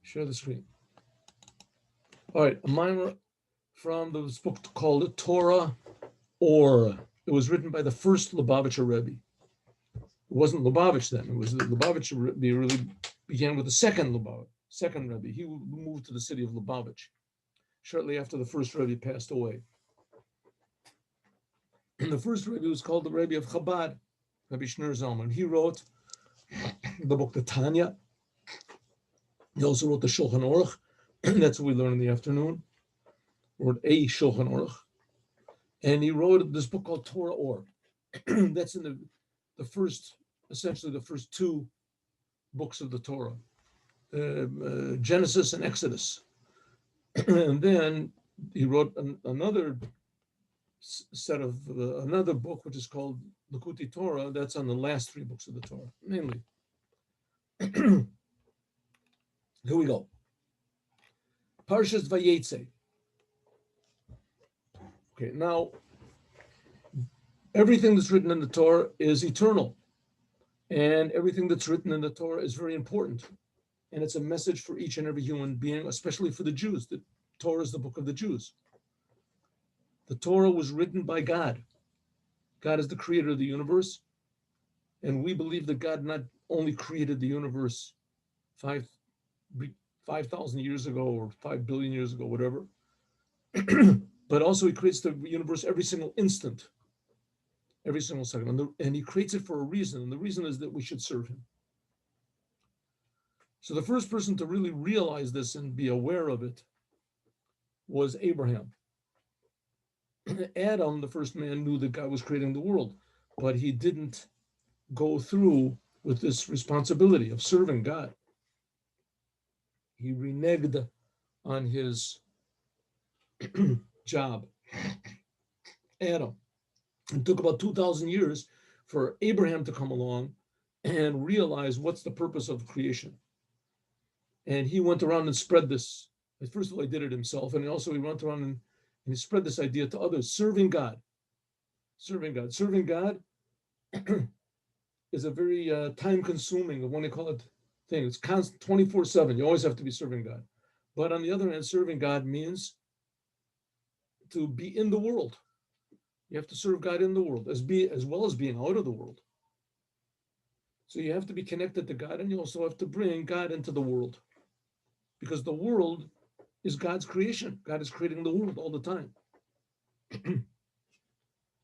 Share the screen. All right, a mimer from this book called Torah, or it was written by the first Lubavitcher Rebbe. It wasn't Lubavitch then. It was the Lubavitcher Rebbe really began with the second Rebbe. He moved to the city of Lubavitch shortly after the first Rebbe passed away. And the first Rebbe was called the Rebbe of Chabad, Rabbi Shneur Zalman. He wrote the book, the Tanya. He also wrote the Shulchan Aruch. That's what we learn in the afternoon. Wrote a Shulchan Aruch. And he wrote this book called Torah Or. That's in the first, essentially the first two books of the Torah, Genesis and Exodus. And then he wrote another set of another book, which is called Likutei Torah. That's on the last three books of the Torah, mainly. Here we go. Parshas Vayetze. Okay, now everything that's written in the Torah is eternal, and everything that's written in the Torah is very important, and it's a message for each and every human being, especially for the Jews. The Torah is the book of the Jews. The Torah was written by God. God is the creator of the universe, and we believe that God not only created the universe 5,000 years ago or 5 billion years ago, whatever, but also he creates the universe every single instant, every single second. And he creates it for a reason, and the reason is that we should serve him. So the first person to really realize this and be aware of it was Abraham. Adam, the first man, knew that God was creating the world, but he didn't go through with this responsibility of serving God. He reneged on his job. Adam. It took about 2,000 years for Abraham to come along and realize what's the purpose of creation. And he went around and spread this. First of all, he did it himself, and also he went around and he spread this idea to others, serving God. Serving God. Serving God is a very time-consuming, what do you call it, thing. It's constant, 24/7. You always have to be serving God. But on the other hand, serving God means to be in the world. You have to serve God in the world, as well as being out of the world. So you have to be connected to God, and you also have to bring God into the world, because the world is God's creation. God is creating the world all the time.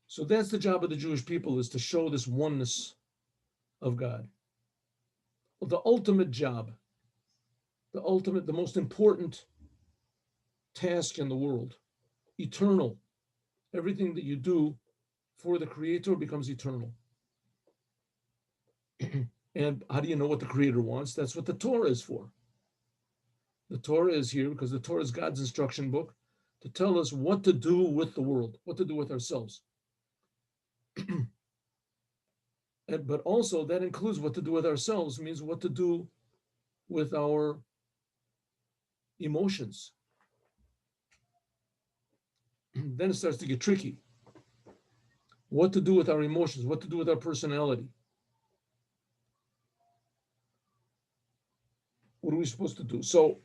So that's the job of the Jewish people, is to show this oneness of God. Well, the ultimate job, the most important task in the world, eternal. Everything that you do for the Creator becomes eternal. And how do you know what the Creator wants? That's what the Torah is for. The Torah is here because the Torah is God's instruction book to tell us what to do with the world, what to do with ourselves. But also that includes what to do with ourselves, means what to do with our emotions. Then it starts to get tricky. What to do with our emotions, what to do with our personality. What are we supposed to do? So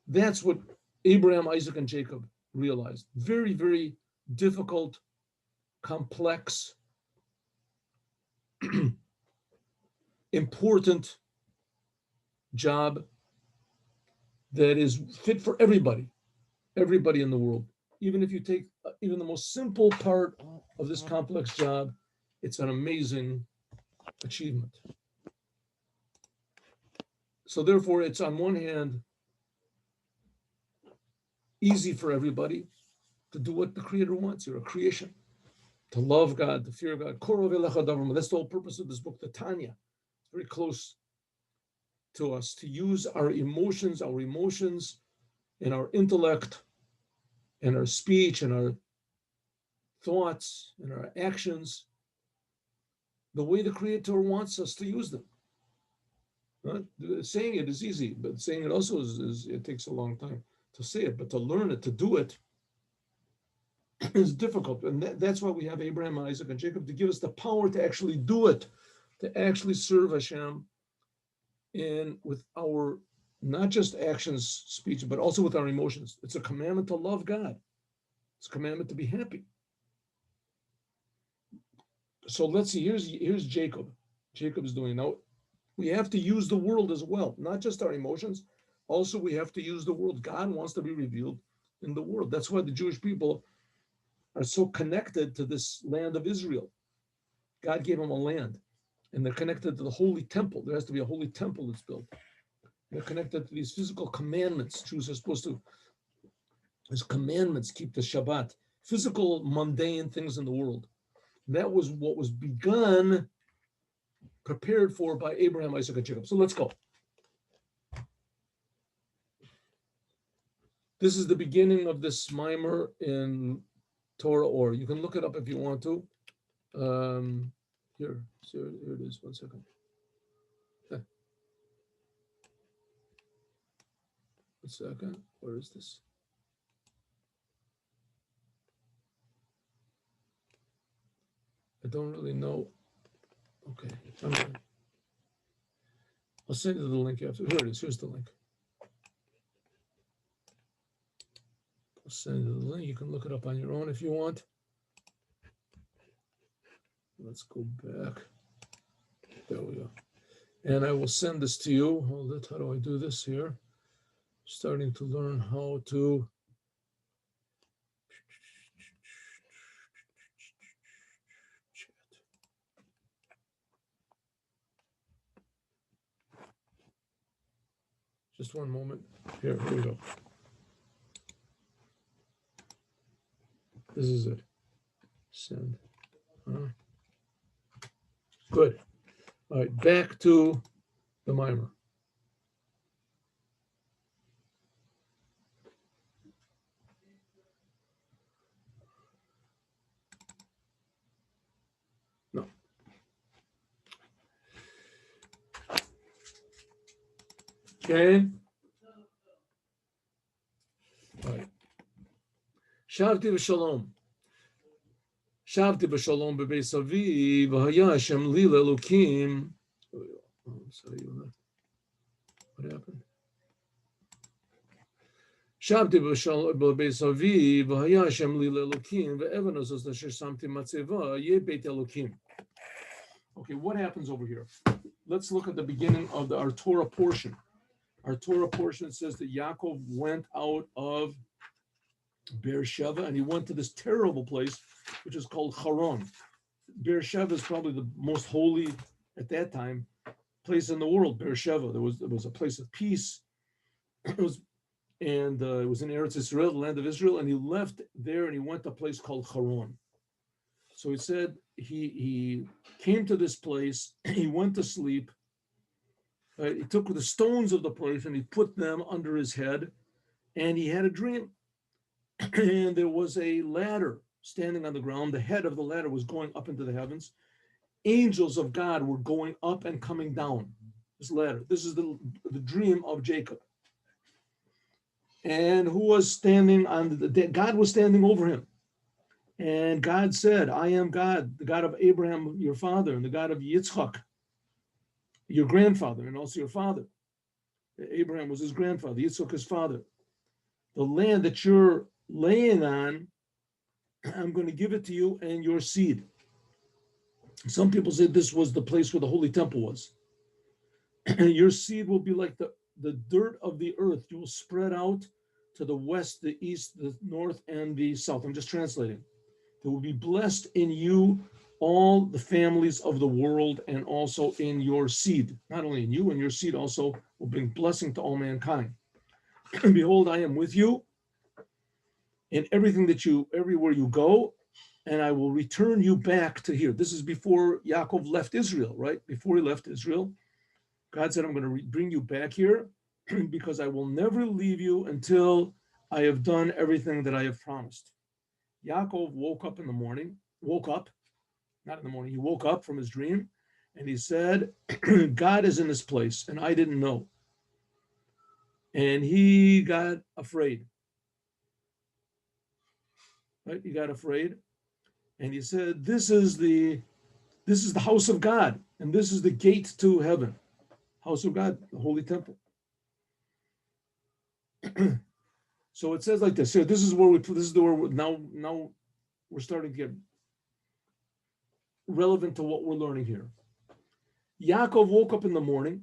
that's what Abraham, Isaac, and Jacob realized. Very, very difficult, complex, important job that is fit for everybody in the world. Even if you take even the most simple part of this complex job, it's an amazing achievement. So therefore, it's on one hand easy for everybody to do what the Creator wants. You're a creation. To love God, to fear God. That's the whole purpose of this book, the Tanya. It's very close to us, to use our emotions and our intellect and our speech and our thoughts and our actions the way the Creator wants us to use them. Right? Saying it is easy, but saying it also is it takes a long time to say it, but to learn it, to do it, is difficult. And that's why we have Abraham, Isaac, and Jacob, to give us the power to actually do it, to actually serve Hashem with our not just actions, speech, but also with our emotions. It's a commandment to love God. It's a commandment to be happy. So let's see, here's Jacob. Jacob's doing now. We have to use the world as well, not just our emotions. Also, we have to use the world. God wants to be revealed in the world. That's why the Jewish people are so connected to this land of Israel. God gave them a land, and they're connected to the holy temple. There has to be a holy temple that's built. They're connected to these physical commandments. Jews are supposed to, as commandments, keep the Shabbat, physical, mundane things in the world. That was what was begun, prepared for by Abraham, Isaac, and Jacob. So let's go. This is the beginning of this mimer in Torah, or you can look it up if you want to. Here it is. 1 second. 1 second. Where is this? I don't really know. Okay. I'll send you the link after. Here it is. Here's the link. I'll send you the link. You can look it up on your own if you want. Let's go back. There we go. And I will send this to you. Hold it. How do I do this here? Starting to learn how to. Just one moment. Here we go. This is it. Send. Good. All right, back to the mimer. No. Okay. All right. Shavti v'shalom. Shavti b'shalom b'beis avi v'haya Hashem li le'elokim. What happened? Shavti b'beis avi v'haya Hashem li le'elokim ve'evan azos asher samti matzeva yeh beit elokim. Okay, what happens over here? Let's look at the beginning of our Torah portion. Our Torah portion says that Yaakov went out of Beersheba and he went to this terrible place, which is called Haran. Beersheba is probably the most holy at that time place in the world. Beersheba, there was a place of peace. It was in Eretz Israel, the land of Israel, and he left there and he went to a place called Haran. So he said he came to this place, he went to sleep. He took the stones of the place and he put them under his head, and he had a dream. And there was a ladder standing on the ground. The head of the ladder was going up into the heavens. Angels of God were going up and coming down this ladder. This is the dream of Jacob. And who was standing on God was standing over him. And God said, I am God, the God of Abraham, your father, and the God of Yitzchak, your grandfather, and also your father. Abraham was his grandfather, Yitzchak his father. The land that you're laying on, I'm going to give it to you and your seed. Some people said this was the place where the Holy Temple was. Your seed will be like the dirt of the earth. You will spread out to the west, the east, the north, and the south. I'm just translating. There will be blessed in you all the families of the world, and also in your seed. Not only in you, and your seed also will bring blessing to all mankind. And behold, I am with you in everything everywhere you go, and I will return you back to here. This is before Yaakov left Israel, right? Before he left Israel, God said, I'm going to bring you back here because I will never leave you until I have done everything that I have promised. Yaakov woke up, not in the morning, he woke up from his dream, and he said, God is in this place, and I didn't know. And he got afraid. Right? He got afraid, and he said, this is the house of God, and this is the gate to heaven. House of God, the holy temple. So it says like this. Here, this is where now we're starting to get relevant to what we're learning here. Yaakov woke up in the morning.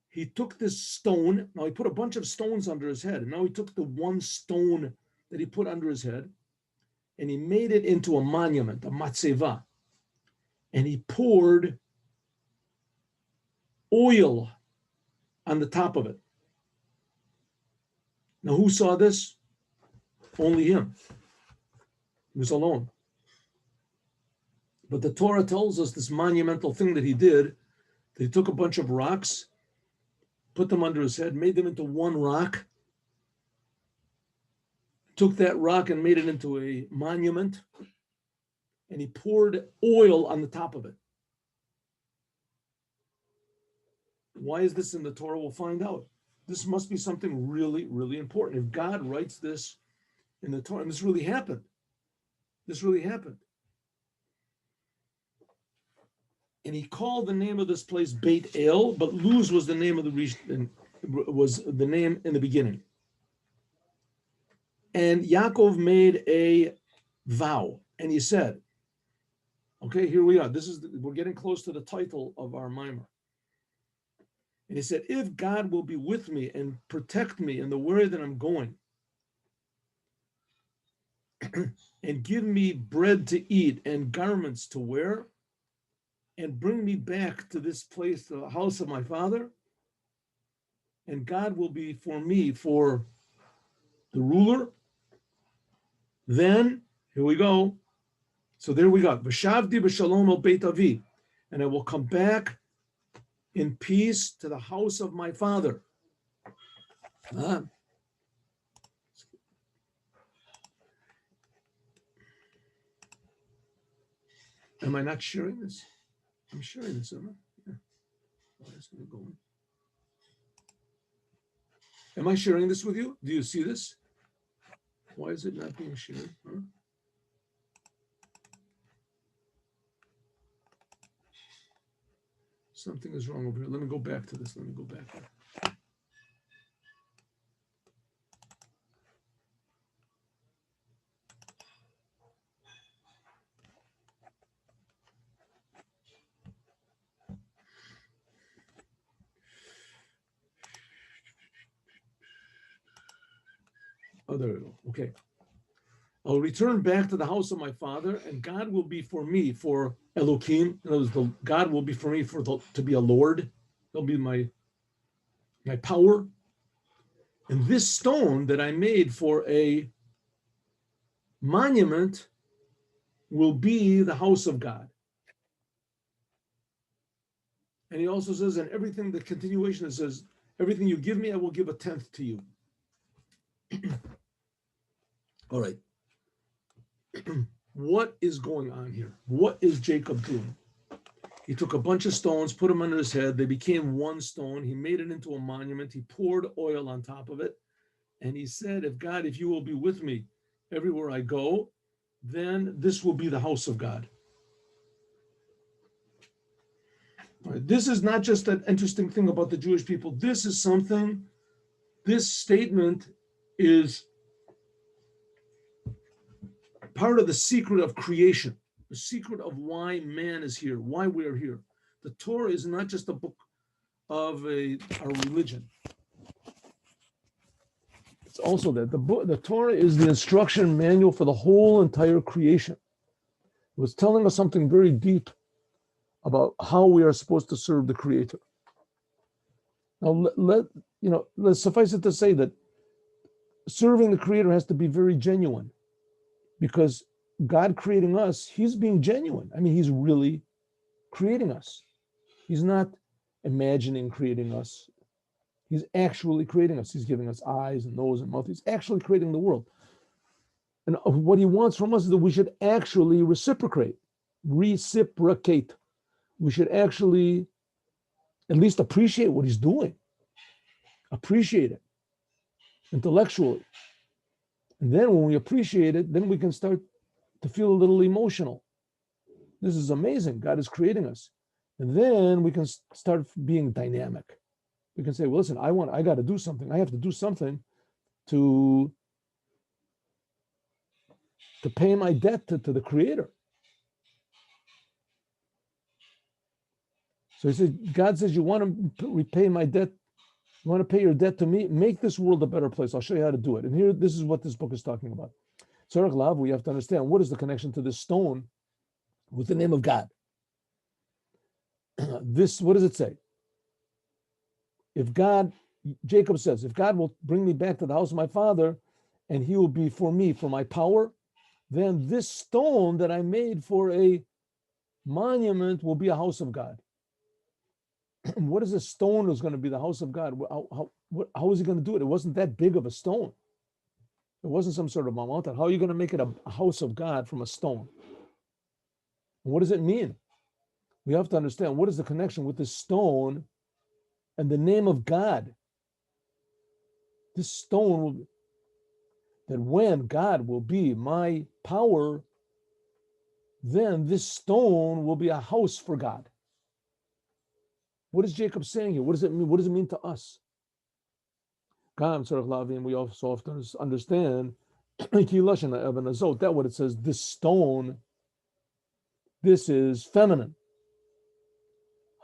He took this stone. Now he put a bunch of stones under his head. And now he took the one stone that he put under his head and he made it into a monument, a matzeva. And he poured oil on the top of it. Now, who saw this? Only him. He was alone. But the Torah tells us this monumental thing that he did, that he took a bunch of rocks, put them under his head, made them into one rock, took that rock and made it into a monument, and he poured oil on the top of it. Why is this in the Torah? We'll find out. This must be something really, really important. If God writes this in the Torah, and this really happened. This really happened. And he called the name of this place Beit El, but Luz was the name of was the name in the beginning. And Yaakov made a vow, and he said, okay, here we are. We're getting close to the title of our mimer. And he said, if God will be with me and protect me in the way that I'm going, and give me bread to eat and garments to wear, and bring me back to this place, the house of my father, and God will be for me for the ruler, then, here we go. So there we go. V'shavdi b'shalom al beit avi, and I will come back in peace to the house of my father. Am I not sharing this? I'm sharing this, am I? Yeah. Oh, that's going to go in. Am I sharing this with you? Do you see this? Why is it not being shared? Huh? Something is wrong over here. Let me go back to this. Let me go back there. Oh, there we go. Okay. I'll return back to the house of my father, and God will be for me, for Elohim. In other words, God will be for me to be a Lord. He'll be my power. And this stone that I made for a monument will be the house of God. And he also says, and everything, the continuation, it says, everything you give me, I will give a tenth to you. All right. What is going on here? What is Jacob doing? He took a bunch of stones, put them under his head. They became one stone. He made it into a monument. He poured oil on top of it. And he said, if you will be with me everywhere I go, then this will be the house of God. All right. This is not just an interesting thing about the Jewish people. This statement is part of the secret of creation, the secret of why man is here, why we are here. The Torah is not just a book of our religion. It's also that the Torah is the instruction manual for the whole entire creation. It was telling us something very deep about how we are supposed to serve the Creator. Now, let's suffice it to say that serving the Creator has to be very genuine, because God creating us, He's being genuine. I mean, He's really creating us. He's not imagining creating us. He's actually creating us. He's giving us eyes and nose and mouth. He's actually creating the world. And what He wants from us is that we should actually reciprocate. We should actually at least appreciate what He's doing. Appreciate it intellectually. And then when we appreciate it, then we can start to feel a little emotional. This is amazing. God is creating us. And then we can start being dynamic. We can say, well, listen, I got to do something. I have to do something to pay my debt to the Creator. So he said, God says, you want to repay my debt? You want to pay your debt to me? Make this world a better place. I'll show you how to do it. And here, this is what this book is talking about. Tzarech Lav, we have to understand, what is the connection to this stone with the name of God? This, what does it say? If God, Jacob says, if God will bring me back to the house of my father, and he will be for me, for my power, then this stone that I made for a monument will be a house of God. What is a stone that's going to be the house of God? How is he going to do it? It wasn't that big of a stone. It wasn't some sort of a mountain. How are you going to make it a house of God from a stone? And what does it mean? We have to understand, what is the connection with this stone and the name of God? This stone will, that when God will be my power, then this stone will be a house for God. What is Jacob saying here? What does it mean? What does it mean to us? We also have to understand that what it says, this stone, this is feminine.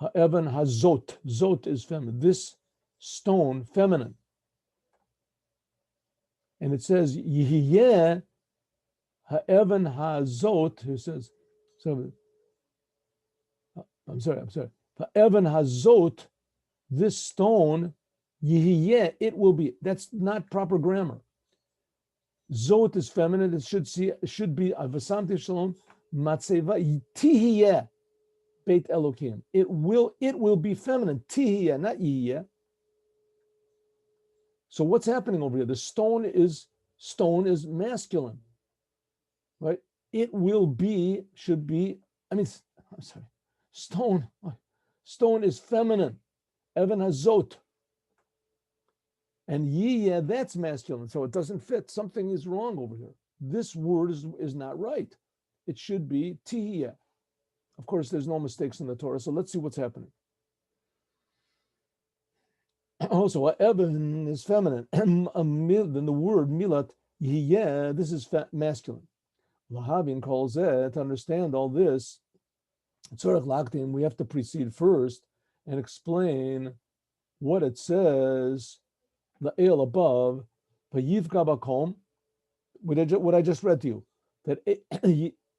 Ha'evan hazot. Zot is feminine. This stone, feminine. And it says, Yihiyeh ha'evan hazot. It says, I'm sorry. Ha'evan hazot, this stone, Yihiyeh, it will be. That's not proper grammar. Zot is feminine. It should be avasamti shalom matzeva tihiyeh beit Elokim. It will be feminine. Tihiyeh, not yihiyeh. So what's happening over here? The stone is masculine, right? It will be, should be. I'm sorry. Stone is feminine. Evan hazot. And yiyeh, that's masculine, so it doesn't fit. Something is wrong over here. This word is not right. It should be tihiyeh. Of course, there's no mistakes in the Torah, so let's see what's happening. Also, Evan is feminine. Then the word milat yiyeh, this is masculine. Lahavin calls it, to understand all this, tzorech laktin, we have to precede first and explain what it says. The ale above, vayivka bakom, what I just read to you, that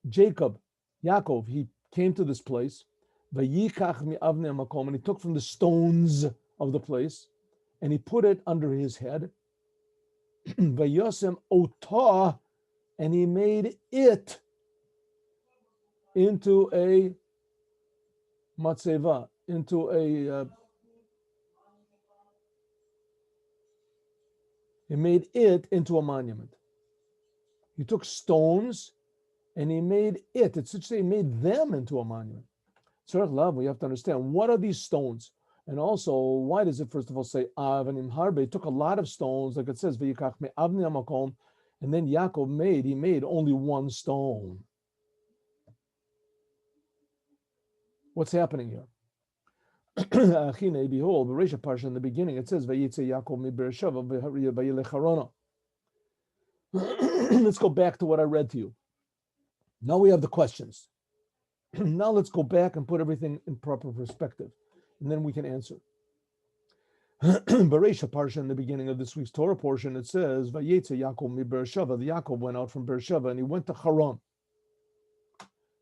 Jacob, Yaakov, he came to this place, vayikach mi'avnei makom, and he took from the stones of the place, and he put it under his head, vayosem otah, and he made it into a matzeva, into a he made it into a monument. He took stones and he made it. It should say he made them into a monument. Tzarech Lav, we have to understand, what are these stones? And also, why does it first of all say Avanim Harbe? He took a lot of stones, like it says, V'yikach me'avnei hamakom, and then Yaakov made only one stone. What's happening here? Behold, the Resha Parsha in the beginning, it says, Vayitze Yaakov mi Beersheva v'yilech Harana. Let's go back to what I read to you. Now we have the questions. Now let's go back and put everything in proper perspective, and then we can answer. Beresha Parsha in the beginning of this week's Torah portion, it says, Vayitze Yaakov mi Beersheva. The Yaakov went out from Beersheva and he went to Haran.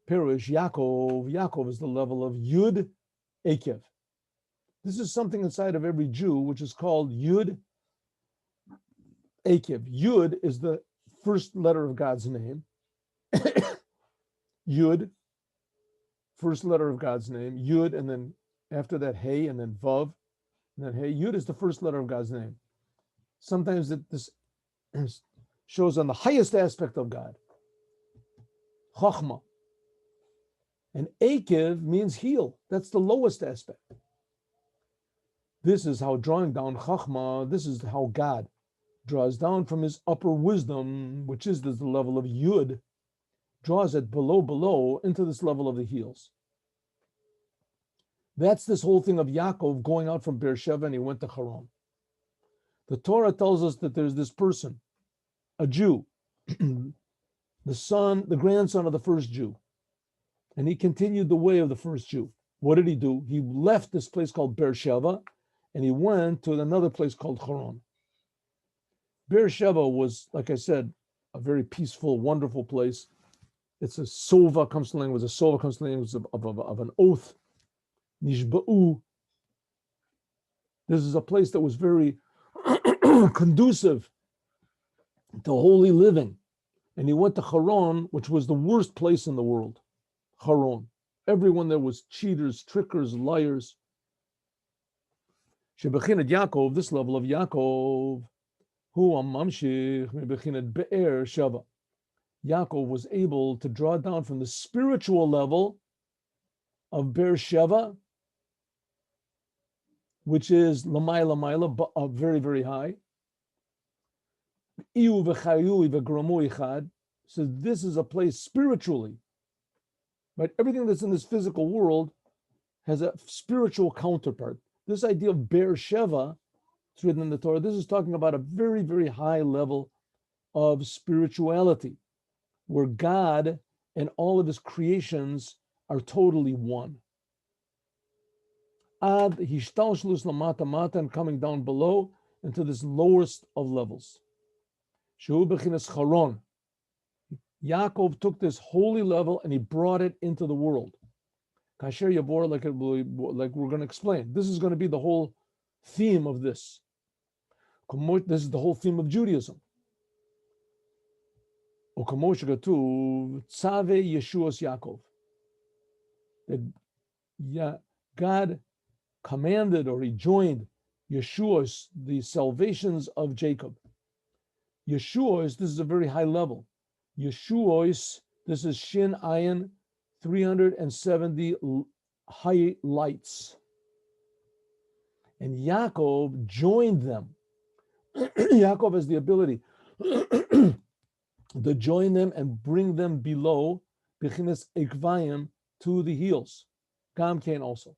Perish Yaakov is the level of Yud Akev. This is something inside of every Jew, which is called Yud Akev. Yud is the first letter of God's name. Yud, first letter of God's name. Yud, and then after that, Hey, and then Vav, and then Hey. Yud is the first letter of God's name. Sometimes this shows on the highest aspect of God. Chachma. And Akev means heel. That's the lowest aspect. This is how drawing down Chachma, this is how God draws down from his upper wisdom, which is the level of Yud, draws it below, into this level of the heels. That's this whole thing of Yaakov going out from Beersheba and he went to Haran. The Torah tells us that there's this person, a Jew, the grandson of the first Jew, and he continued the way of the first Jew. What did he do? He left this place called Beersheba, and he went to another place called Haran. Beersheba was, like I said, a very peaceful, wonderful place. It's a sova comes to language. A sova comes to language of an oath. Nishba'u. This is a place that was very conducive to holy living. And he went to Haran, which was the worst place in the world. Haran. Everyone there was cheaters, trickers, liars. Shebechinat Yaakov, this level of Yaakov, who amamshich mebechinat be'er shava. Yaakov was able to draw down from the spiritual level of Beersheba, which is Lamai, but very, very high. So this is a place spiritually, right? Everything that's in this physical world has a spiritual counterpart. This idea of Beersheba, it's written in the Torah, this is talking about a very, very high level of spirituality, where God and all of his creations are totally one. Ad hishtalshlus lamata mata, and coming down below into this lowest of levels. Shehu bechinas charon. Yaakov took this holy level and he brought it into the world. Kasher yavor, like we're going to explain. This is going to be the whole theme of this. This is the whole theme of Judaism. Yaakov. That God commanded, or he joined Yeshua's, the salvations of Jacob. Yeshua's, this is a very high level. Yeshua's, this is Shin Ayin, 370 high lights. And Yaakov joined them. Yaakov has the ability to join them and bring them below Bechinas Ekvayim to the heels. Gam Kain also.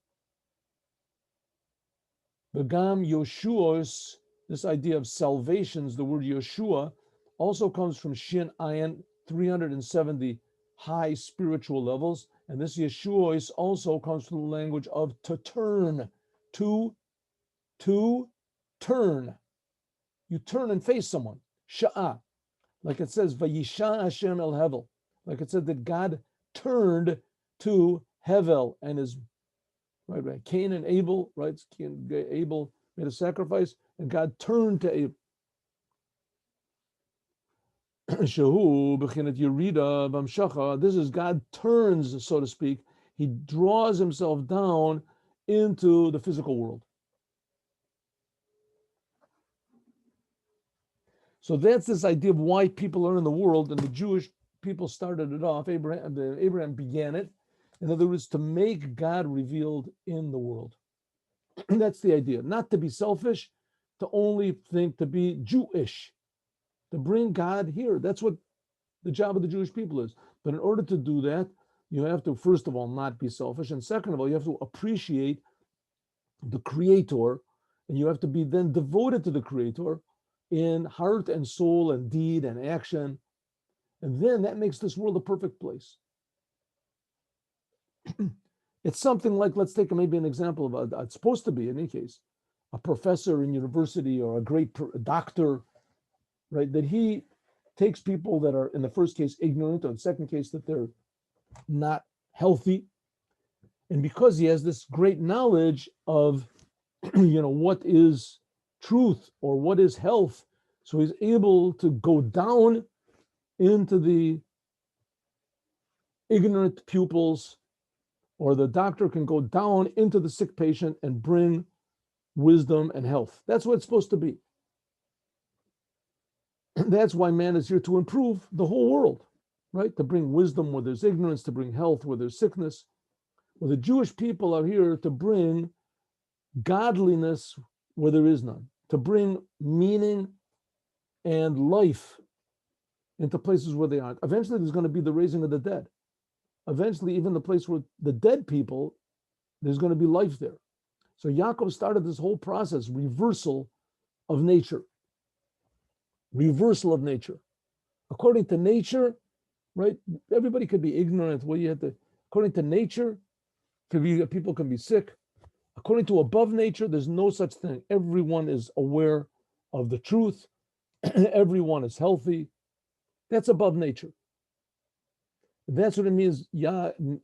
But Gam Yeshua's, this idea of salvations, the word Yeshua, also comes from Shin Ayin, 370 high spiritual levels. And this Yeshua's also comes from the language of to turn, to turn. You turn and face someone. Sha'ah. Like it says, Vayisha Hashem el Hevel. Like it said that God turned to Hevel and his, right, Cain and Abel, right? Abel made a sacrifice and God turned to Abel. Shehu b'chinet Yerida v'amshacha. This is God turns, so to speak. He draws himself down into the physical world. So that's this idea of why people are in the world, and the Jewish people started it off. Abraham began it. In other words, to make God revealed in the world. That's the idea. Not to be selfish, to only think to be Jewish, to bring God here. That's what the job of the Jewish people is. But in order to do that, you have to, first of all, not be selfish. And second of all, you have to appreciate the Creator, and you have to be then devoted to the Creator in heart and soul and deed and action. And then that makes this world a perfect place. It's something like, let's take maybe an example of, it's supposed to be, in any case, a professor in university or a great doctor, right? That he takes people that are, in the first case, ignorant, or in the second case, that they're not healthy. And because he has this great knowledge of, what is truth or what is health, so he's able to go down into the ignorant pupils, or the doctor can go down into the sick patient and bring wisdom and health. That's what it's supposed to be. That's why man is here, to improve the whole world, right? To bring wisdom where there's ignorance, to bring health where there's sickness. Well, the Jewish people are here to bring godliness where there is none, to bring meaning and life into places where they aren't. Eventually, there's going to be the raising of the dead. Eventually, even the place where the dead people, there's going to be life there. So Yaakov started this whole process, reversal of nature, reversal of nature. According to nature, right? Everybody could be ignorant. Well, you have to, according to nature, people can be sick. According to above nature, there's no such thing. Everyone is aware of the truth. Everyone is healthy. That's above nature. That's what it means. Tzave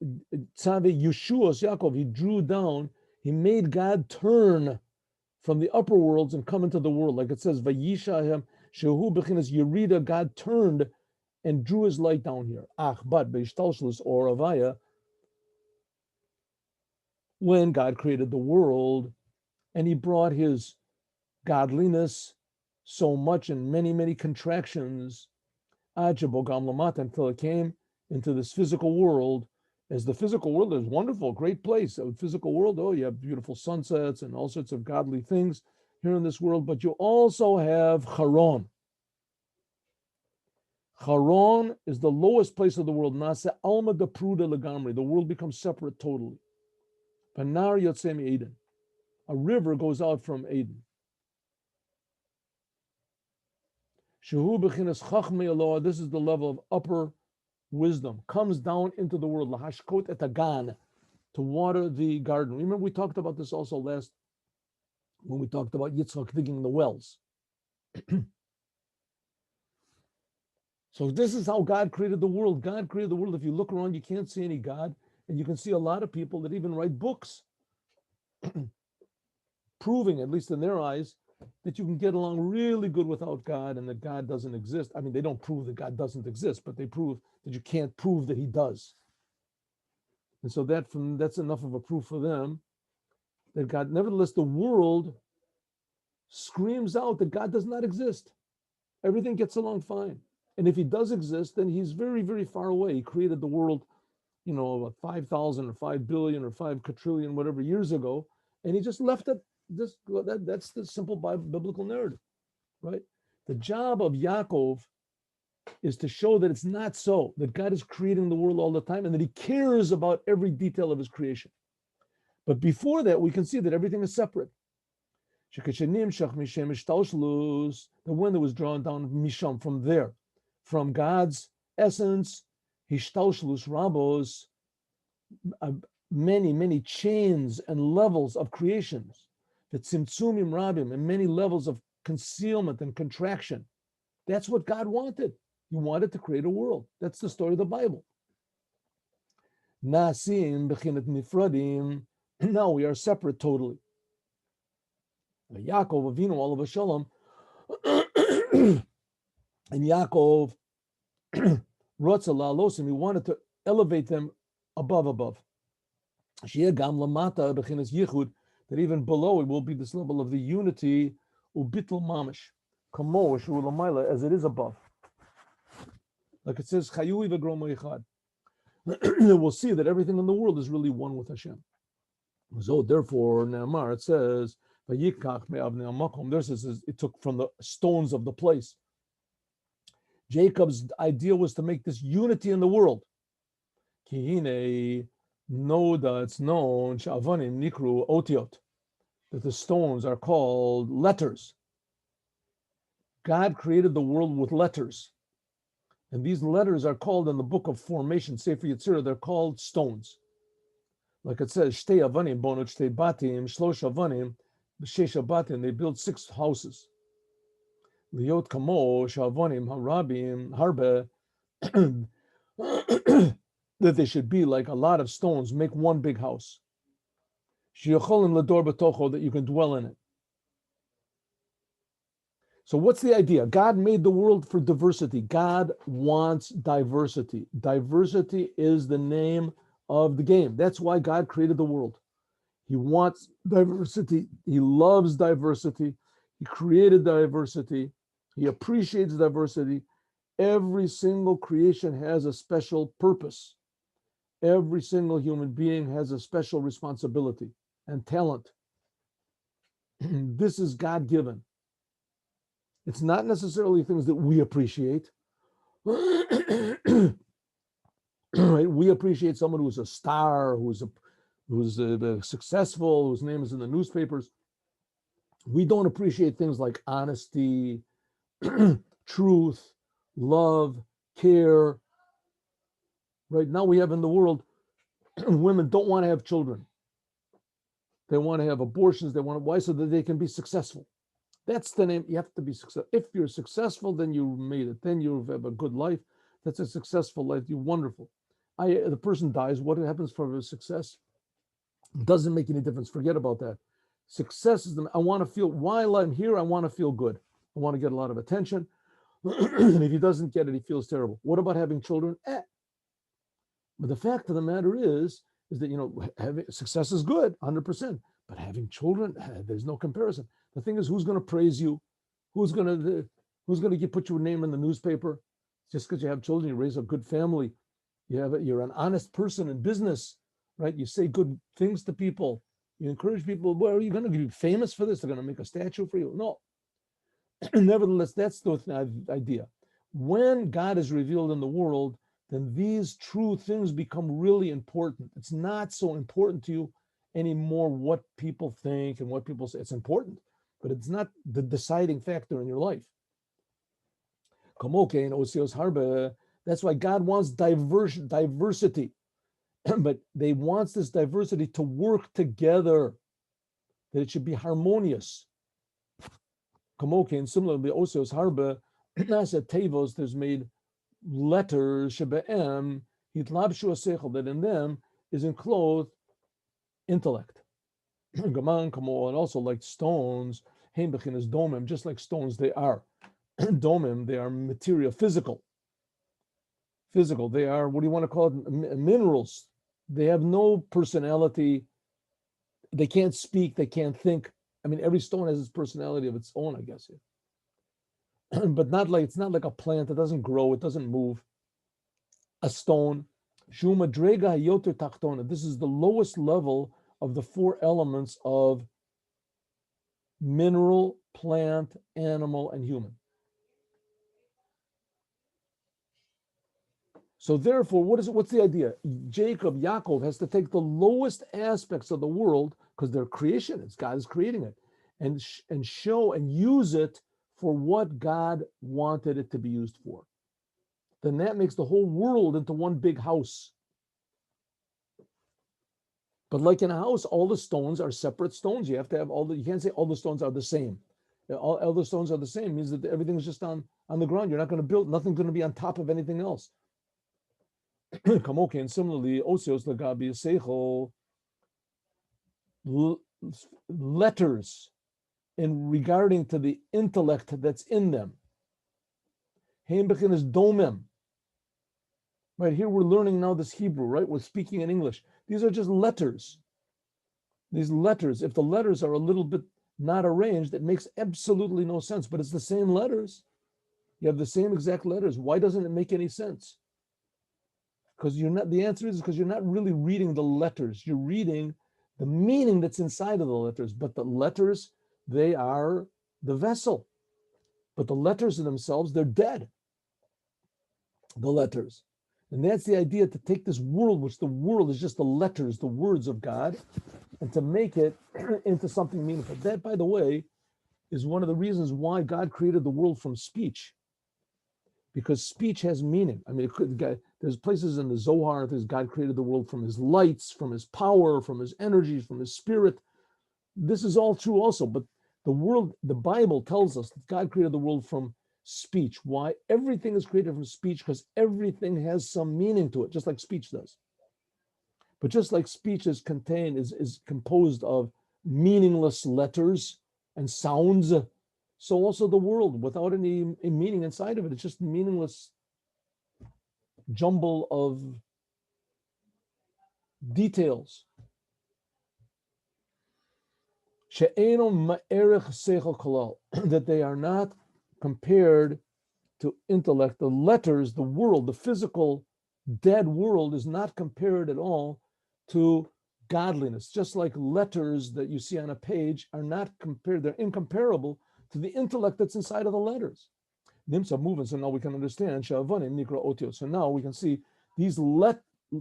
Yeshuos Yaakov, he drew down, he made God turn from the upper worlds and come into the world. Like it says, Vayishahem Shehu Bechinas Yerida, God turned and drew his light down here. But Beishtalshlus or Avaya, when God created the world and he brought his godliness so much in many, many contractions, until it came into this physical world. As the physical world is wonderful, great place. A physical world, you have beautiful sunsets and all sorts of godly things here in this world, but you also have Charon. Charon is the lowest place of the world. Nasa alma de pruda legamri. The world becomes separate totally. Panar yotzem Eden. A river goes out from Eden. Shehu bechinas chachmei Eloah. This is the level of upper wisdom. Comes down into the world. Lahashkot et hagan, to water the garden. Remember, we talked about this also last when we talked about Yitzchak digging the wells. So this is how God created the world. God created the world. If you look around, you can't see any God, and you can see a lot of people that even write books proving, at least in their eyes, that you can get along really good without God and that God doesn't exist. I mean, they don't prove that God doesn't exist, but they prove that you can't prove that he does. And so that's enough of a proof for them that God, nevertheless, the world screams out that God does not exist. Everything gets along fine. And if he does exist, then he's very, very far away. He created the world, 5,000 or 5 billion or 5 quadrillion, whatever years ago, and he just left it. That's the simple biblical narrative, right? The job of Yaakov is to show that it's not so, that God is creating the world all the time and that he cares about every detail of his creation. But before that, we can see that everything is separate. The wind that was drawn down misham, from there, from God's essence, hishtalshlus rabos, many chains and levels of creations, the tzimtzumim rabim, and many levels of concealment and contraction. That's what God wanted. He wanted to create a world. That's the story of the Bible. Nasim bechinat nifradim. Now we are separate totally. Yaakov Avinu all of a shalom, and Yaakov Rotza la'alosim, he wanted to elevate them above. Sheyeh gam lamata bechinas yichud, that even below it will be this level of the unity, ubitl mamish, kamo shu lamayla, as it is above. Like it says, chayui v'gromo yichad. We'll see that everything in the world is really one with Hashem. So therefore, Ne'amar, it says, vayikach me'avnei hamakom. There says it took from the stones of the place. Jacob's idea was to make this unity in the world. Kihine, noda, it's known, sha'avanim nikru otiot, that the stones are called letters. God created the world with letters. And these letters are called in the book of formation, Sefer Yetzirah, they're called stones. Like it says, shtei avanim bonot shtei batim, shlosh avanim, b'shesh batim, they built 6 houses. Liot kamo, shavanim, harabim, harbe, that they should be like a lot of stones, make one big house. Sheyocholim lador b'tocho, that you can dwell in it. So what's the idea? God made the world for diversity. God wants diversity. Diversity is the name of the game. That's why God created the world. He wants diversity. He loves diversity. He created diversity. He appreciates diversity. Every single creation has a special purpose. Every single human being has a special responsibility and talent. This is God-given. It's not necessarily things that we appreciate. Right? We appreciate someone who's a star, who's successful, whose name is in the newspapers. We don't appreciate things like honesty, truth, love, care. Right now we have in the world, women don't want to have children. They want to have abortions. They want to, why? So that they can be successful. That's the name. You have to be successful. If you're successful, then you made it. Then you have a good life. That's a successful life. You're wonderful. The person dies. What happens for success? Doesn't make any difference. Forget about that. Success is I want to feel, while I'm here, I want to feel good. I want to get a lot of attention. And if he doesn't get it, he feels terrible. What about having children? But the fact of the matter is that, having success is good, 100%. But having children, there's no comparison. The thing is, who's going to praise you? Who's going to put your name in the newspaper? Just because you have children, you raise a good family. You're an honest person in business, right? You say good things to people. You encourage people. Well, are you going to be famous for this? They're going to make a statue for you? No. Nevertheless, that's the idea. When God is revealed in the world, then these true things become really important. It's not so important to you anymore what people think and what people say. It's important, but it's not the deciding factor in your life. That's why God wants diversity, but they wants this diversity to work together, that it should be harmonious. And similarly, osios harbe, tevos, there's made letters, shebe'em, hitlabshu asechel, that in them is enclosed intellect. Gaman, kamo, and also like stones, heimbechin is domim, just like stones they are. Domim, they are material, physical. They are, what do you want to call it? Minerals. They have no personality. They can't speak. They can't think. I mean, every stone has its personality of its own, I guess. But it's not like a plant. It doesn't grow. It doesn't move. A stone. Shumadrega yoter tachtona. This is the lowest level of the four elements of mineral, plant, animal, and human. So therefore, what's the idea? Yaakov has to take the lowest aspects of the world, because they're creation, it's God is creating it, and show and use it for what God wanted it to be used for. Then that makes the whole world into one big house. But like in a house, all the stones are separate stones. You have to have you can't say all the stones are the same. All the stones are the same means that everything's just on the ground. You're not going to build, nothing's going to be on top of anything else. And similarly, osios lagabi seichel, letters in regarding to the intellect that's in them. Heimbechin is domem. Right here, we're learning now this Hebrew, right? We're speaking in English. These are just letters. These letters, if the letters are a little bit not arranged, it makes absolutely no sense, but it's the same letters. You have the same exact letters. Why doesn't it make any sense? Because the answer is because you're not really reading the letters. You're reading the meaning that's inside of the letters. But the letters, they are the vessel. But the letters in themselves, they're dead. The letters. And that's the idea, to take this world, which the world is just the letters, the words of God, and to make it into something meaningful. That, by the way, is one of the reasons why God created the world from speech. Because speech has meaning. I mean, there's places in the Zohar, there's God created the world from his lights, from his power, from his energy, from his spirit. This is all true also, but the Bible tells us that God created the world from speech. Why? Everything is created from speech because everything has some meaning to it, just like speech does. But just like speech is composed of meaningless letters and sounds, so also the world, without any meaning inside of it, it's just meaningless jumble of details. That they are not compared to intellect. The letters, the world, the physical dead world is not compared at all to godliness. Just like letters that you see on a page are not compared, they're incomparable to the intellect that's inside of the letters. Nimsa moving, so now we can understand. So now we can see these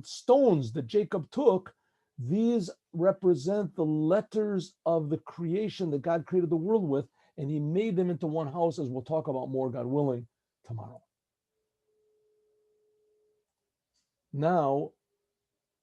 stones that Jacob took, These represent the letters of the creation that God created the world with, and he made them into one house, as we'll talk about more, God willing, tomorrow. Now,